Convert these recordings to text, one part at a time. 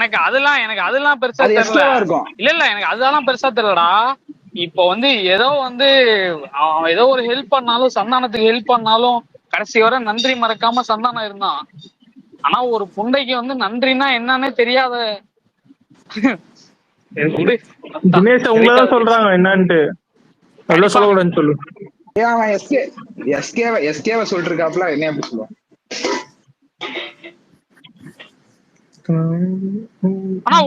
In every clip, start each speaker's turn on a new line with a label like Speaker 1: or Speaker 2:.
Speaker 1: எனக்கு அதெல்லாம் பெருசா
Speaker 2: அது
Speaker 1: தெரியல.
Speaker 2: எக்ஸ்ட்ராவா இருக்கும்.
Speaker 1: இல்ல எனக்கு அதெல்லாம் பெருசா தெரியலடா. இப்போ வந்து ஏதோ வந்து அவன் ஏதோ ஒரு ஹெல்ப் பண்ணாலும், சந்தானத்துக்கு ஹெல்ப் பண்ணாலும் கடைசி வரை நன்றி மறக்காம சந்தானம் இருந்தான். ஆனா ஒரு புண்டைக்கு வந்து நன்றினா என்னன்னே தெரியாத
Speaker 3: தினேஷ் உங்களதான் சொல்றாங்க என்னன்ட்டு. எவ்வளவு சொல்லக்கூடாதுன்னு சொல்லு.
Speaker 2: ஏன் அவன் எஸ்கேவை சொல்லிட்டு இருக்காப்ல, என்ன எப்படி சொல்லுவான்?
Speaker 1: ஆனா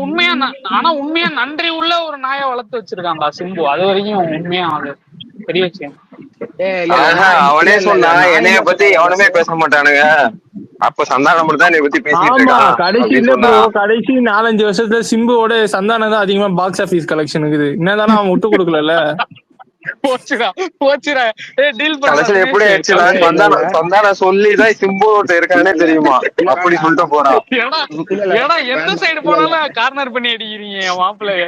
Speaker 1: உண்மையா நன்றி உள்ள ஒரு நாயை வளர்த்து வச்சிருக்கான்டா சிம்பு. அது வரைக்கும் உண்மையா அது பெரிய விஷயம்.
Speaker 4: அவனே சொன்னா என்னைய பத்தி எவனுமே பேச மாட்டானுங்க, அப்ப சந்தானம் மட்டும் தான் என்னை பத்தி பேசிட்டு இருக்கான்.
Speaker 3: கடைசி 4-5 வருஷத்துல சிம்புவோட சந்தானம் தான் அதிகமா பாக்ஸ் ஆபீஸ் கலெக்ஷன் இருக்குது. என்னதானே அவன் விட்டு கொடுக்கல.
Speaker 4: எப்படி ஆயிடுச்சுன்னா சந்தானம் சொல்லிதான் சிம்பு இருக்கானே தெரியுமா, அப்படி சொல்லிட்டு போறான்.
Speaker 1: எந்த சைடு போனாலும் கார்னர் பண்ணி அடிக்கிறீங்க மாப்பிள்ளைய.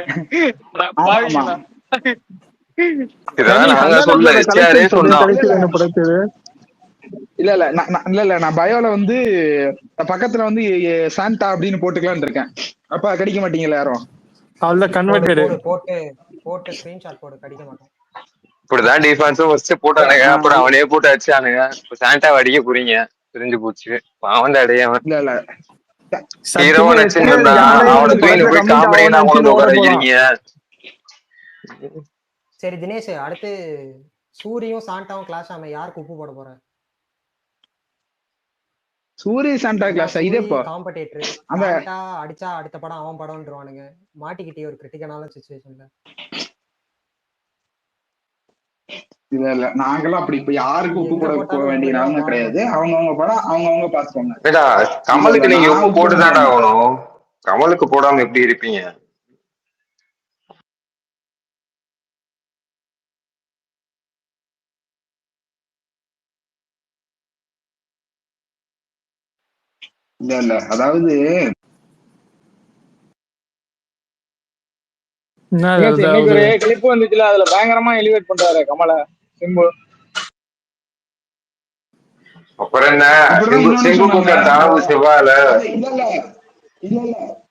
Speaker 2: இல்ல நான் பயோல வந்து பக்கத்துல வந்து சாண்டா அப்படின்னு போட்டுக்கலாம்னு இருக்கேன். அப்ப கடிக்க மாட்டீங்களா யாரும்?
Speaker 3: அவ்வளவு கன்வெர்ட்டட்
Speaker 5: போட்டு ஸ்கிரீன்ஷாட் போடு, கடிக்க மாட்டோம்.
Speaker 4: இப்படிதான் டிஃபென்ஸும் ஃபர்ஸ்ட் போட்டானுங்க, அப்புறம் அவனே போட்டு அடிச்சானுங்க. சாண்டா அடிக்க புரியுங்க, தெரிஞ்சு போச்சு. அவன் அடையவன்
Speaker 2: இல்ல
Speaker 4: ஹீரோவா நடிச்சிருந்தா அவனை தூக்கி போய் காமெடியா கொண்டு உட்கார வைக்கிறீங்க.
Speaker 5: சரி தினேஷ், அடுத்து சூரியும் சாண்டாவும் கிளாஸ் ஆமே, யாருக்கு உப்பு போட போற?
Speaker 2: சூரிய சாண்டா கிளாஸ் இதே
Speaker 5: காம்படிட்டர். சாண்டா அடிச்சா அடுத்த படம் அவன் படம்ன்றவானுங்க. மாட்டிக்கிட்டே ஒரு கிரிட்டிக்கலான சிச்சுவேஷன்ல.
Speaker 2: இல்ல நாங்கெல்லாம் அப்படி இப்ப யாருக்கும் உப்பு போட வேண்டிய நிலைமை கிடையாது. அவங்கவுங்க படம் அவங்கவுங்க பாத்துக்கோங்க.
Speaker 4: கமலுக்கு நீங்க உப்பு போட்டுதான்டா ஆகணும். கமலுக்கு போடாம எப்படி இருப்பீங்க?
Speaker 2: இல்ல அதாவது
Speaker 1: இன்னைக்கு ஒரு கிளிப் வந்துச்சுல, அதுல பயங்கரமா எலிவேட் பண்றாரு கமல சிம்பு.
Speaker 4: அப்புறம் என்ன சிவால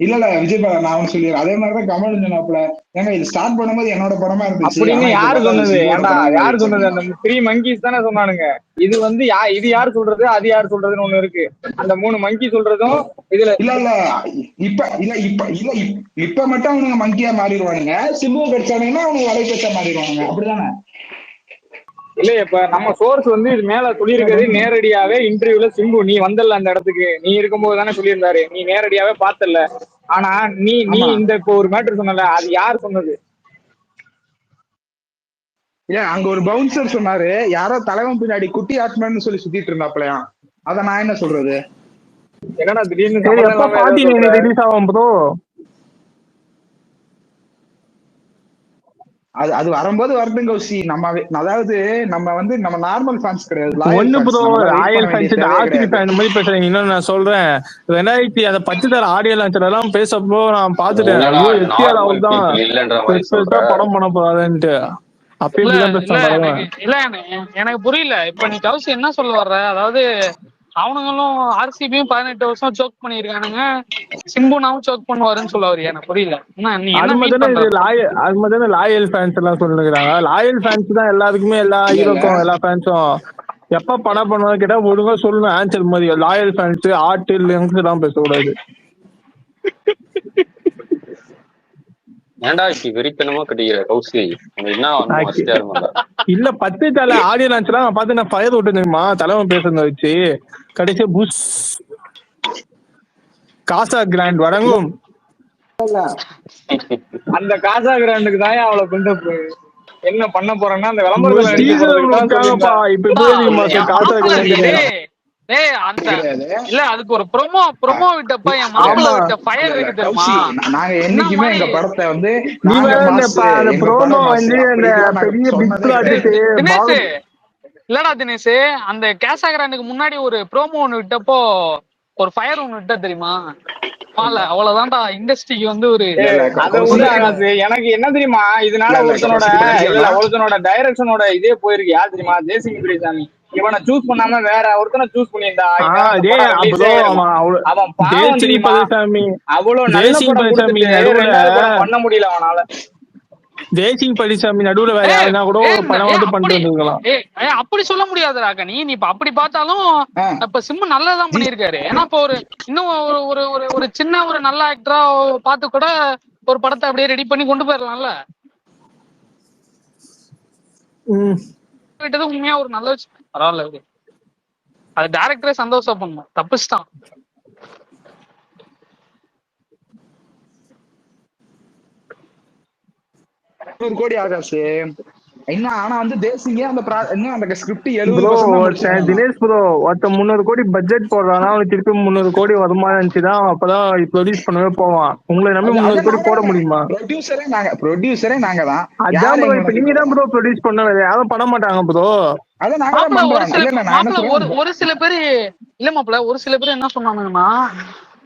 Speaker 2: இல்ல விஜய் பாலா, நான் அவனு சொல்லிடுறேன். அதே மாதிரிதான் கமல் சொன்னாப்புல, ஏங்க இது ஸ்டார்ட் பண்ணும்போது என்னோட படமா இருந்துச்சு
Speaker 1: அப்படின்னு. யாரு சொன்னது? ஏண்டா யாரு சொன்னது? அந்த 3 monkeys தானே சொன்னானுங்க. இது வந்து இது யார் சொல்றது, அது யார் சொல்றதுன்னு ஒண்ணு இருக்கு. அந்த 3 monkey சொல்றதும் இதுல
Speaker 2: இல்ல இப்ப மட்டும் அவனுங்க மங்கியா மாறிடுவானுங்க. சிம்புவை கடிச்சானுங்கன்னா அவனுங்க வலைபேச மாறிடுவானுங்க. அப்படிதானே?
Speaker 1: இல்ல இப்ப நம்ம சோர்ஸ் வந்து இது மேல சொல்லியிருக்கிறது நேரடியாவே இன்டர்வியூல சிம்பு நீ வந்தல அந்த இடத்துக்கு, நீ இருக்கும்போது தானே சொல்லியிருந்தாரு, நீ நேரடியாவே பார்த்தல. ஆனா நீ இந்த இப்போ ஒரு மேட்டர் சொன்னல, அது யார் சொன்னது?
Speaker 2: ஏன் அங்க ஒரு பவுன்சர் சொன்னாரு, யாரோ தலைவன் பின்னாடி குட்டி ஆட்மேன்னு சொல்லி சுத்திட்டு இருந்தாப்லையா. அத நான் என்ன சொல்றது?
Speaker 1: என்னடா திடீர்னு
Speaker 3: ரிலீஸ் ஆகும் ப்ரோ.
Speaker 2: அது வரும்போது வரட்டும் கௌசி. நம்ம அதாவது நம்ம வந்து நம்ம நார்மல் ஃபேன்ஸ் கிடையாது,
Speaker 3: ஒண்ணு bro. Royal fans RCB fan மாதிரி பேசுறீங்க. இன்னும் நான் சொல்றேன், 2000 அந்த 10 தர ஆடியோ லான்ச்ல எல்லாம் பேசப்போ நான் பாத்துட்டேன். ஐயோ எஸ்டிஆர் அவர் தான் படம் பண்ண போறாருன்ட்டு.
Speaker 1: இல்ல எனக்கு புரியல. இப்ப நீ கௌசி என்ன சொல்ல வர்ற? அதாவது அவனுங்களும் ஆர்சிபியும் 18 வருஷம் சோக் பண்ணிருக்கானுங்க, சிம்புனாவும் சோக் பண்ணுவாருன்னு சொல்ல வரியா? எனக்கு புரியல.
Speaker 3: அது மாதிரி லாயல் ஃபேன்ஸ் எல்லாம் சொல்லுங்கிறாங்க. லாயல் ஃபேன்ஸ் தான் எல்லாருக்குமே, எல்லா ஹீரோக்கும் எல்லா ஃபேன்ஸும் எப்ப படம் பண்ணுவாங்க கேட்டா ஒழுங்கா சொல்லணும் ஆன்சர் மாதிரி. லாயல் ஃபேன்ஸ் ஆர்ட் லிங்க்ஸ் எல்லாம் பேசக்கூடாது.
Speaker 4: ஏன்டா இப்படி வெறித்தனமா கட்டிக்கிற கௌசி?
Speaker 3: இல்ல 10 தலை ஆடியோ லான்ச்லாம் நான் பார்த்து நான் ஃபயர் விட்டு தெரியுமா தலைவன் பேசுறத வச்சு. கடைசி புஷ் காசா கிராண்ட் வழங்கும்.
Speaker 1: அந்த காசா கிராண்டுக்கு தான் அவ்வளவு பில்டப். என்ன பண்ண போறேன்னா அந்த விளம்பரத்துல இல்ல அதுக்கு ஒரு ப்ரோமோ விட்டப்ப என் மாப்பிள்ளை விட்ட ஃபயர் இருக்கு தெரியுமா?
Speaker 2: நாங்க என்னைக்குமே எங்க படத்தை வந்து
Speaker 3: ப்ரோமோ வந்து அந்த பெரிய பிக் ப்ராஜெக்ட்
Speaker 1: இல்லடா தினேஷ், அந்த கேசா கிராண்டுக்கு முன்னாடி ஒரு ப்ரோமோ ஒண்ணு விட்டப்போ ஒரு ஃபயர் ஒண்ணு விட்ட தெரியுமா? அவ்வளவுதான்டா இண்டஸ்ட்ரிக்கு வந்து ஒரு எனக்கு என்ன தெரியுமா, இதனால ஒருத்தனோட டைரக்ஷனோட இதே போயிருக்கு. யார் தெரியுமா? தேசிங்க துரைசாமி.
Speaker 6: இவனை சூஸ் பண்ணாம வேற ஒருத்தனை சூஸ் பண்ணியிருந்தா அவன் பாவம் தெரியுமா? அவ்வளவு நல்ல படம் கொடுத்துட்டு ரெண்டாவது படம் பண்ண முடியல அவனால.
Speaker 3: தேசிங் பழனிசாமி நடுவுல வேற யாருன்னா கூட ஒரு படம் வந்து பண்ணிட்டு வந்துருக்கலாம்.
Speaker 1: அப்படி சொல்ல முடியாது ராக்கா. நீ இப்ப அப்படி பார்த்தாலும் இப்ப சிம்மு நல்லதான் பண்ணிருக்காரு. ஏன்னா இப்ப ஒரு இன்னும் ஒரு ஒரு ஒரு சின்ன ஒரு நல்ல ஆக்டரா பார்த்து கூட ஒரு படத்தை அப்படியே ரெடி பண்ணி கொண்டு போயிடலாம்ல. விட்டது உண்மையா ஒரு நல்ல விஷயம். பரவாயில்ல, அது டைரக்டரே சந்தோஷம் பண்ணும். தப்புச்சுதான்.
Speaker 2: 100 கோடி ஆகாசு என்ன. ஆனா வந்து தேசிங்கே அந்த ஸ்கிரிப்ட் 70%
Speaker 3: தினேஷ் ப்ரோ ஒருத்த 300 கோடி பட்ஜெட் போடுறானா அவனுக்கு திருப்பி 300 கோடி வருமானம் இருந்துச்சுதான் அப்பதான் ப்ரொடியூஸ் பண்ணவே போவான். உங்களை நம்பி 300 கோடி போட முடியுமா?
Speaker 2: ப்ரொடியூசரே நாங்க தான்.
Speaker 3: அதான் ப்ரோ இப்ப நீங்க தான் ப்ரோ ப்ரொடியூஸ் பண்ண, யாரும் பண்ண மாட்டாங்க ப்ரோ.
Speaker 1: ஒரு சில பேரு இல்ல மாப்பிள்ள, ஒரு சில பேர் என்ன சொன்னானுங்கன்னா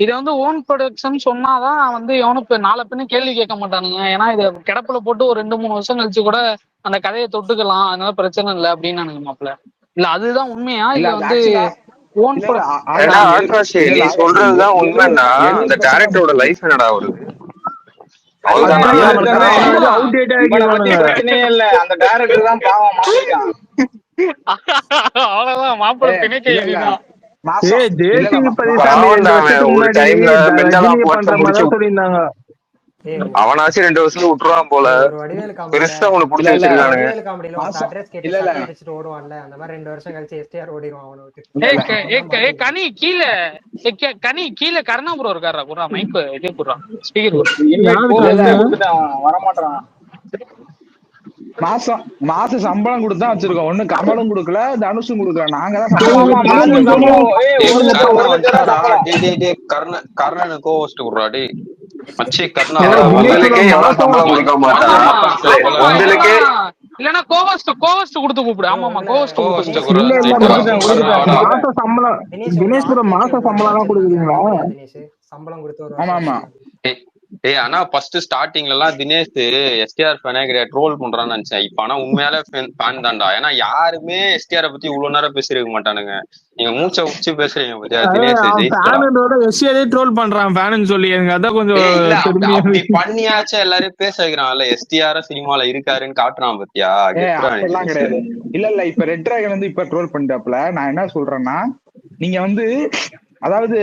Speaker 1: இதை வந்து ஓன் ப்ரொடக்ஷன் சொன்னாதான் வந்து எவனுக்கு நாளை பின்ன கேள்வி கேட்க மாட்டானுங்க. ஏன்னா இதை கிடப்புல போட்டு ஒரு 2-3 வருஷம் கழிச்சு கூட அந்த கதையை தொட்டுக்கலாம், அதனால பிரச்சனை இல்லை அப்படின்னு மாப்பிள்ள. இல்ல அதுதான் உண்மையா? இல்ல வந்து ஓன்
Speaker 4: நீ சொல்றதுதான் உண்மைன்னா அந்த டைரக்டரோட லைஃப் என்னடா வருது?
Speaker 6: பிரச்சனையே இல்ல, அந்த டைரக்டர் தான் பாவம் மாட்டிட்டான்.
Speaker 1: அவ்வளவுதான் மாப்பிள்ள பிணைக்க.
Speaker 4: அவனாச்சும் 2 வருஷத்துல விட்டுருவான் போல. பெருசா அவனை புடிச்சு வச்சிருக்கானுங்க.
Speaker 1: கனி கீழே கருணா ப்ரோ இருக்காரா? குறா மைக் இதே குறா ஸ்பீக்கர்
Speaker 6: வரமாட்டான்.
Speaker 2: மாசம் சம்பளம் கொடுத்தா வச்சிருக்கோம். ஒண்ணு கமலும் கொடுக்கல, தனுஷும் கொடுக்கல. நாங்க தான்
Speaker 7: கர்ணன் கோவஸ்ட் குடுறாடி
Speaker 1: இல்லன்னா கோவஸ்ட் கொடுத்து கூப்பிடு. ஆமா கோவஸ்ட்
Speaker 3: சம்பளம். தினேஷ் ப்ரோ மாச சம்பளம் தான் கொடுக்குறீங்களா?
Speaker 5: சம்பளம் கொடுத்து.
Speaker 2: ஆமா ஆமா.
Speaker 7: ஆனா ஃபர்ஸ்ட் ஸ்டார்டிங்ல எல்லாம் தினேஷ் எஸ்டிஆர் ஃபேனே ட்ரோல் பண்றான்னு நினைச்சேன். இப்ப ஆனா உண்மையாலே ஃபேன் தான்டா. ஏன்னா யாருமே எஸ்டிஆர் பத்தி இவ்வளவு நேரம் பேசிருக்க மாட்டானுங்க. நீங்க மூச்சை உச்சி பேசுறீங்க பத்தியா? தினேஷ்
Speaker 3: எஸ்டிஆரே ட்ரோல் பண்றான் ஃபேன்னு சொல்லி எனக்கு அதான் கொஞ்சம்
Speaker 7: அப்படி பண்ணியாச்சும் எல்லாரும் பேச வைக்கிறான்ல. எஸ்டிஆர் சினிமால இருக்காருன்னு காட்டுறான் பத்தியா?
Speaker 2: கிடையாது. இல்ல இப்ப ரெட் டிராகன் வந்து இப்ப ட்ரோல் பண்ணிட்டாப்ல. நான் என்ன சொல்றேன்னா, நீங்க வந்து அதாவது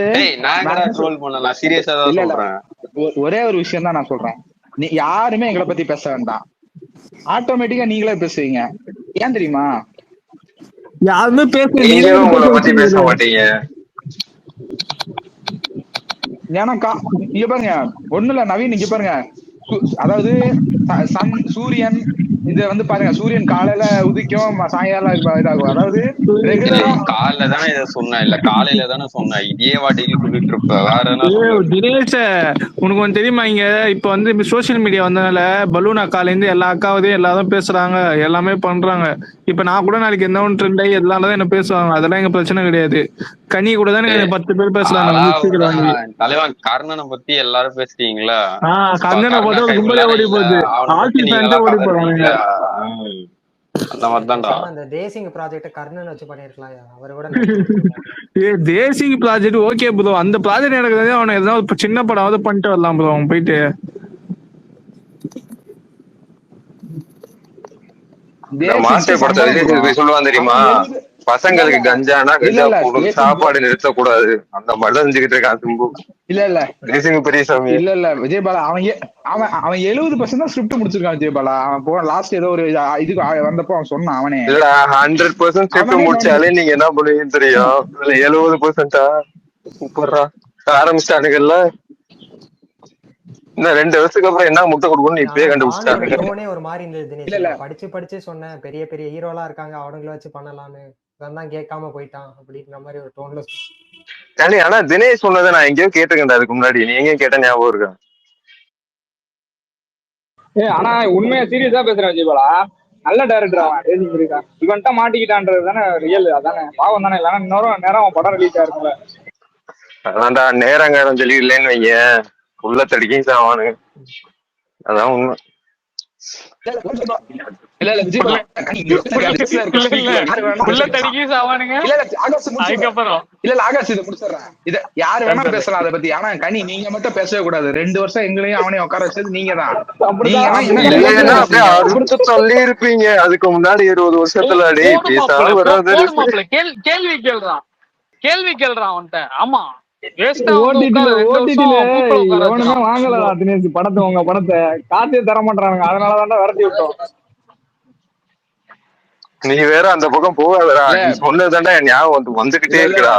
Speaker 2: ஒரே ஒரு விஷயம் தான் நான் சொல்றேன். நீ யாருமே எங்களை பத்தி பேச வேண்டாம், ஆட்டோமேட்டிக்கா நீங்களே பேசுவீங்க. ஏன் தெரியுமா?
Speaker 3: யாருமே
Speaker 4: பேச மாட்டீங்க.
Speaker 2: ஏன்னா இங்க பாருங்க, ஒண்ணு இல்ல நவீன், இங்க பாருங்க, அதாவது சூரியன் இது வந்து பாருங்க, சூரியன் காலையில உதிக்கும், சாயங்காலம் இதாகும். அதாவது
Speaker 7: காலையில தானே இதை சொன்னேன், இல்ல காலையில தானே சொன்னேன். இதே வாட்டிக்கு சொல்லிட்டு இருப்ப வேற என்ன?
Speaker 3: தினேஷ் உனக்கு ஒண்ணு தெரியுமா? இங்க இப்ப வந்து சோசியல் மீடியா வந்தனால பலூன் அக்கால இருந்து எல்லா அக்காவதையும் எல்லாரும் பேசுறாங்க, எல்லாமே பண்றாங்க. இப்ப நான் கூட நாளைக்கு எந்த ஒன்று ட்ரெண்ட் ஆகி எல்லாரும் என்ன பேசுவாங்க. அதெல்லாம் எங்க பிரச்சனை கிடையாது. கனி கூட தான் 10 பேர் பேசுறாங்க.
Speaker 7: தலைவன் கர்ணனை பத்தி எல்லாரும் பேசுறீங்களா?
Speaker 3: கர்ணனை பத்தி கும்பலே ஓடி போகுது.
Speaker 5: தேசிங் ப்ராஜெக்ட் கர்ணன் வச்சு பண்ணிருக்கலாம். அவர் கூட
Speaker 3: தேசிங் ப்ராஜெக்ட் ஓகே ப்ரோ. அந்த ப்ராஜெக்ட் நடக்குது, அவனை ஏதாவது சின்ன படம் பண்ணிட்டு வரலாம் ப்ரோ. அவன் போயிட்டு
Speaker 4: சொல்லுவான் தெரியுமா, பசங்களுக்கு கஞ்சானா கஞ்சா போடும், சாப்பாடு நிறுத்தக்கூடாது, அந்த மாதிரி செஞ்சுக்கிட்டு இருக்கான் தும்பு.
Speaker 2: இல்ல
Speaker 4: தேசிங் பெரியசாமி
Speaker 2: இல்ல விஜயபாலா அவன் 70% தான் ஸ்கிரிப்ட் முடிச்சிருக்கான். விஜயபாலா அவன் லாஸ்ட் ஏதோ ஒரு இதுக்கு வந்தப்போ அவன் சொன்னான், அவனே
Speaker 4: இல்லடா 100% ஸ்கிரிப்ட் முடிச்சாலே நீங்க என்ன பண்ணுவீங்கன்னு தெரியும். 70%-ஆ சூப்பர்ரா ஆரம்பிச்சிட்டானுங்கல்ல. இன்னும் 2 வருஷத்துக்கு அப்புறம் என்ன முட்டை கொடுக்கணும்னு இப்பயே கண்டுபிடிச்சிட்டாங்க.
Speaker 5: ஒரு மாதிரி இருந்தது. படிச்சு சொன்னேன், பெரிய பெரிய ஹீரோலாம் இருக்காங்க, அவனுங்களை வச்சு பண்ணலான்னு தான் கேட்காம போயிட்டான் அப்படிங்கிற மாதிரி ஒரு டோன்ல.
Speaker 4: ஆனா தினேஷ் சொன்னதை நான் எங்கேயோ கேட்டிருக்கேன் அதுக்கு முன்னாடி. நீ எங்கேயும் கேட்ட ஞாபகம் இருக்கா?
Speaker 6: ஆனா உண்மையா சீரியஸா பேசுறேன் விஜயபாலா, நல்ல டைரக்டர் அவன். இவன்ட்ட மாட்டிக்கிட்டான்றது தானே ரியல். அதானே பாவம் தானே. இல்லைன்னா இன்னொரு நேரம் அவன் படம் ரிலீஸ் ஆயிருக்கும்ல.
Speaker 4: அதான்டா நேரம் சொல்லி இல்லைன்னு வைங்க, உள்ள தடிக்கையும் சாவானுங்க. அதான் உண்மை.
Speaker 2: இல்ல இல்ல விஜய் பாலா, கனி, இங்க பேசுறது அது பேசுறது இருக்க speaker ல யாரு வேணா
Speaker 1: உள்ள
Speaker 2: பேசலாம்.
Speaker 1: தடுக்கி சாவானுங்க.
Speaker 2: இல்ல இல்ல ஆகாஷ் முடிச்சிடுறேன்.
Speaker 1: அதுக்கப்புறம்
Speaker 2: இல்ல இல்ல ஆகாஷ் இதை முடிச்சிடுறேன். யாரு வேணா பேசலாம் அதை பத்தி. ஆனா கனி நீங்க மட்டும் பேசவே கூடாது. 2 வருஷம் எங்களையும் அவனையும் உட்கார வச்சது நீங்க தான்.
Speaker 6: அப்படிதான்
Speaker 2: நீங்க தான் என்ன
Speaker 6: அப்படிதான்
Speaker 2: எல்லாத்தையும்
Speaker 4: இல்லன்னா அப்படியே
Speaker 2: பேசுறீங்க.
Speaker 4: அறுத்து தள்ளி இருப்பீங்க. அதுக்கு முன்னாடி 20 வருஷத்துல டேய்
Speaker 1: போடு
Speaker 4: பேசாம
Speaker 1: மாப்பிள,
Speaker 4: வராது.
Speaker 1: போடு மாப்பிள, கேள்வி கேள்றான் அவன்கிட்ட. ஆமா வேஸ்டா வந்து உட்கார 2
Speaker 6: ஓடிடில
Speaker 1: வருஷம் பூப்புல உட்கார
Speaker 6: எவனுமே
Speaker 1: வச்சான்.
Speaker 6: வாங்கலடா தினேஷ் படத்தை, உங்க படத்தை காசே தர மாட்டானுங்க. அதனாலதான் விரட்டி விட்டோம்.
Speaker 4: நீ வேற அந்த பக்கம் போகாதடா.
Speaker 2: இல்ல
Speaker 4: நீ சொன்னதுதான்டா என் ஞாபகம் வந்துகிட்டே
Speaker 2: இல்ல இல்ல
Speaker 4: இருக்குடா.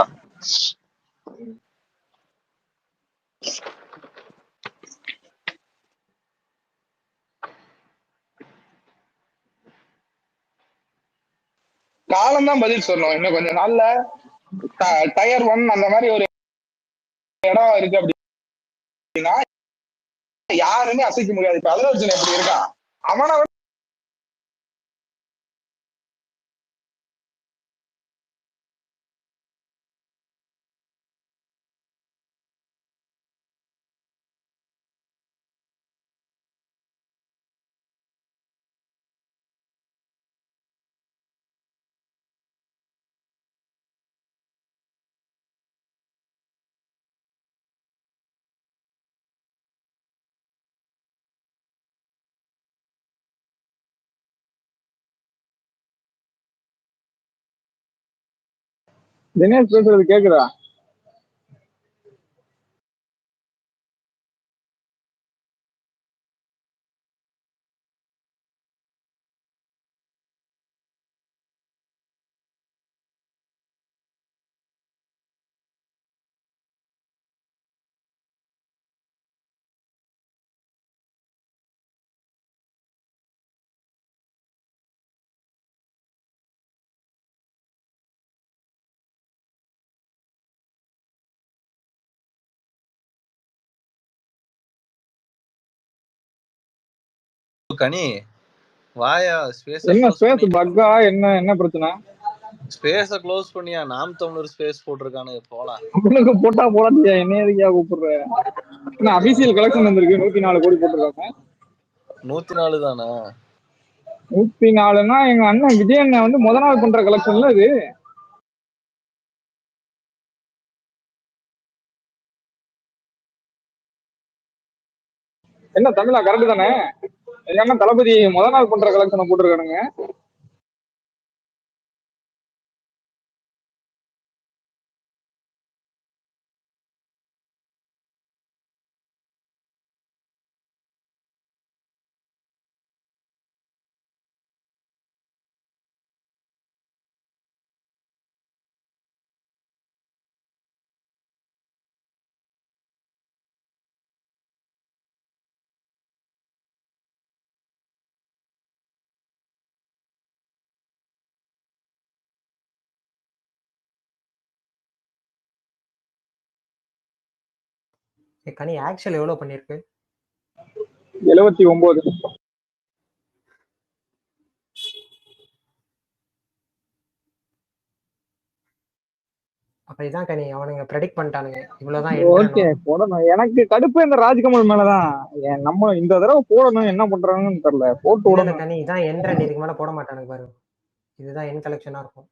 Speaker 2: காலம் தான் பதில் சொல்லணும். இன்னும் கொஞ்ச நாள்ல டயர் 1 அந்த மாதிரி ஒரு இடம் இருக்கு அப்படின்னா யாருமே அசைக்க முடியாது. இப்ப அலுவலர்ஜன் எப்படி இருக்கான், அவனை
Speaker 6: தினேஷ் பேசுறது கேக்குதா?
Speaker 8: கனி வாயா ஸ்பேஸ
Speaker 6: என்ன
Speaker 8: க்ளோஸ்
Speaker 6: ஸ்பேஸ்
Speaker 8: பண்ணி
Speaker 6: பக்கா? என்ன பிரச்சனை?
Speaker 8: ஸ்பேஸ க்ளோஸ் பண்ணியா? நாம் தமிழர் ஸ்பேஸ் போட்டிருக்கானுங்க போலாம்.
Speaker 6: அவனுக்கு போட்டா போடாதியா, என்ன எதுக்கியா கூப்பிடுற? என்ன அபிஷியல் கலெக்ஷன் வந்திருக்கு, 104 கோடி போட்டிருக்காங்க.
Speaker 8: 104 தானா?
Speaker 6: 104னா எங்க அண்ணன் விஜய் அண்ணன் வந்து முத நாள் பண்ற கலெக்ஷன்ல இது. என்ன தமிழா கரெக்ட் தானே? எங்க அண்ணன் தளபதி முத நாள் பண்ற கலெக்ஷனை போட்டிருக்கானுங்க.
Speaker 5: கனி ஆக்சுவல் எவ்வளவு பண்ணிருக்கு?
Speaker 6: 79.
Speaker 5: அப்ப இதான் கனி அவனுங்க ப்ரெடிக்ட் பண்ணிட்டானுங்க இவ்வளவுதான்
Speaker 6: ஓகே போடணும். எனக்கு கடுப்பு இந்த ராஜ்கமல் மேலதான். நம்ம இந்த தடவை போடணும், என்ன பண்றாங்கன்னு தெரியல, போட்டு
Speaker 5: என்ட்ரன்.
Speaker 6: விடணும்.
Speaker 5: கனி இதான் என்ட்ரன், இதுக்கு மேல போட மாட்டானுங்க பாரு. இதுதான் என் கலெக்ஷனா இருக்கும்.